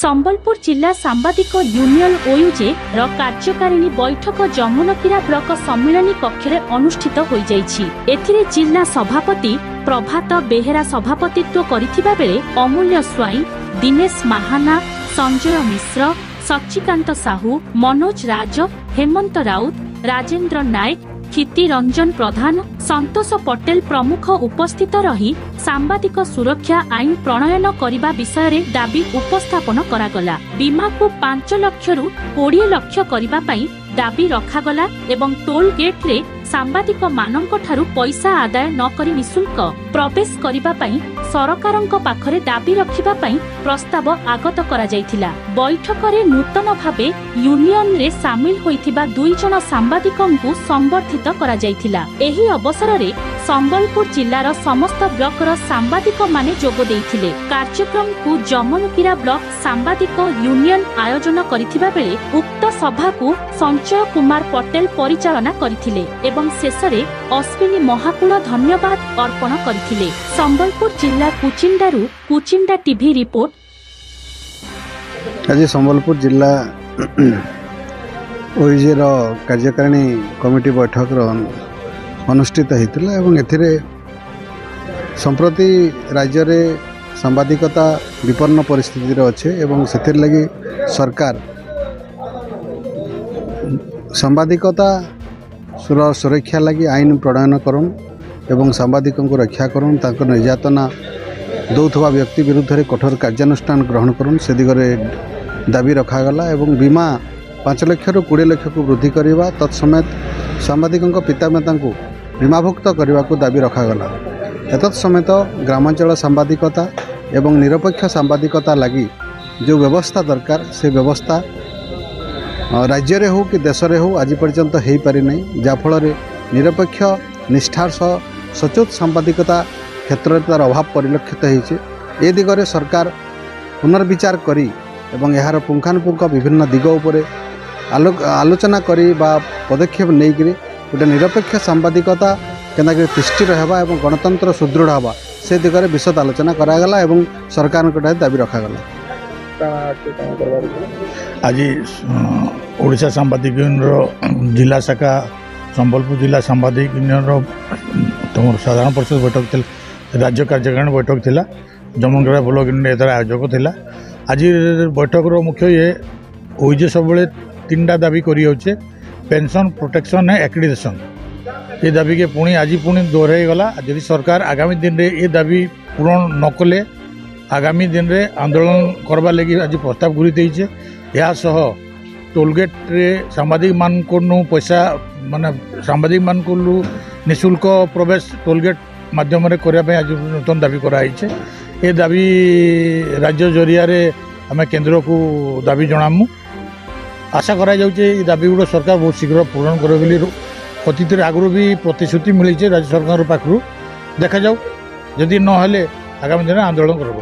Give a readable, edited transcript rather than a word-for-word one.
संबलपुर जिला सांबादिक यूनियन ओयूजे ର କାର୍ଯ୍ୟକାରିଣୀ बैठक जमुनकीरा ब्लॉक सम्मिलनी कक्ष अनुष्ठित होई जाइछि। एथिरे जिला सभापति प्रभात बेहेरा सभापतित्व करिथिबा बेले अमूल्य स्वाई, दिनेश महाना, संजय मिश्र, सच्चिकांत साहू, मनोज राज, हेमंत राउत, राजेंद्र नायक, क्षिति रंजन प्रधान, संतोष पटेल प्रमुख उपस्थित रही सांबादिक सुरक्षा आईन प्रणयन करने विषय रे दाबी उपस्थापन करागला। बीमा को 5 लाख रु 20 लाख करने दाबी रखागला एवं टोल गेट रे सांबादिक मानक ठारू पैसा आदाय न करी निशुल्क प्रवेश करने सरकारंक पाखरे दाबी रखिबा पई प्रस्ताव आगत करा जायथिला। बैठक रे नूतन भावे यूनियन रे शामिल होइथिबा 2 जन सांबादिकंकु संबर्धित करा जायथिला। एही अवसर रे संबलपुर जिल्लार समस्त ब्लॉक रो सांबादिक माने जोग देइथिले। कार्यक्रम को जमुनकीरा ब्लॉक सांबादिक यूनियन आयोजन करिथिबा बेले उक्त सभा को संजय कुमार पटेल परिचालना करिथिले एवं शेषरे अश्विनी महाकुल धन्यवाद अर्पण करिथिले। संबलपुर जिला कुचिंडारू कुचिंडा टीवी रिपोर्ट। आज संबलपुर जिला ओईजे रो कार्यकारिणी कमिटी बैठक अनुष्ठित होता एवं एथिरे संप्रति राज्य रे सांबादिकता विपन्न परिस्थिति अच्छे एवं से लगी सरकार सांबादिकता सुरक्षा लगी आईन प्रणयन करन एवं सांबादिकों को रक्षा करन तांको निर्यातना दौथवा व्यक्ति विरुद्ध रे कठोर कार्यानुष्ठान ग्रहण करन से दिगरे दाबी रखागला एवं बीमा 5 लाख रु 20 लाख को वृद्धि करवा तत्समेत सांबादिकों पितामाता को बीमाभुक्त करने को दाबी रखागला। एतत्समेत ग्रामांचल सांबादिकता एवं निरपेक्ष सांबादिकता लगी जो व्यवस्था दरकार से व्यवस्था राज्य रे हो कि देश रे हो आज पर्यंत हो पारि नहीं, जाफल निरपेक्ष निष्ठार सचोट सांबादिकता क्षेत्र तार अभाव परिलक्षित होइछे। ए दिगरे सरकार पुनर्विचार करी एवं यार पुंखानुपुंख विभिन्न दिग उपरे आलोचना करी बा पदक्षेप नहीं करी गोटे निरपेक्ष सांबादिकता केना तिष्ठि रहबा एवं गणतंत्र सुदृढ़ हवा से दिगरे विशद आलोचना करागला एवं सरकार दाबी रखागला। आज ओडिशा सांबादिक यूनियन जिला शाखा संबलपुर जिला सांबादिक यूनियन तुम साधारण परिषद बैठक थी, राज्य कार्यकारिणी बैठक थिला, जमुनकीरा ब्लॉक यूनियन आयोजक थिला। आज बैठक मुख्य ये ओईजे सब 3टा दाबी करी पेंशन प्रोटेक्शन है एक्रेडिटेशन ये दाबी के पुणी आज पुणी दोहराई गला। यदि सरकार आगामी दिन में ये दाबी पूरण न कले आगामी दिन में आंदोलन करवा लगी आज प्रस्ताव गुरी देइछे। या सह टोलगेट रे सांबादिक मान को पैसा माने सांबादिक मान को निशुल्क प्रवेश टोलगेट माध्यम रे करबा आज नूतन दाबी कराइछे। ये दाबी राज्य जरिया रे आम केंद्र को दाबी जनामु। आशा करा जाउछे ये दाबी गुड़ सरकार बहुत शीघ्र पूरण करे बोली अतीत आगु भी प्रतिश्रुति मिली राज्य सरकार पाखु। देखा जाऊ जदि न हेले आगामी दिन आंदोलन करब।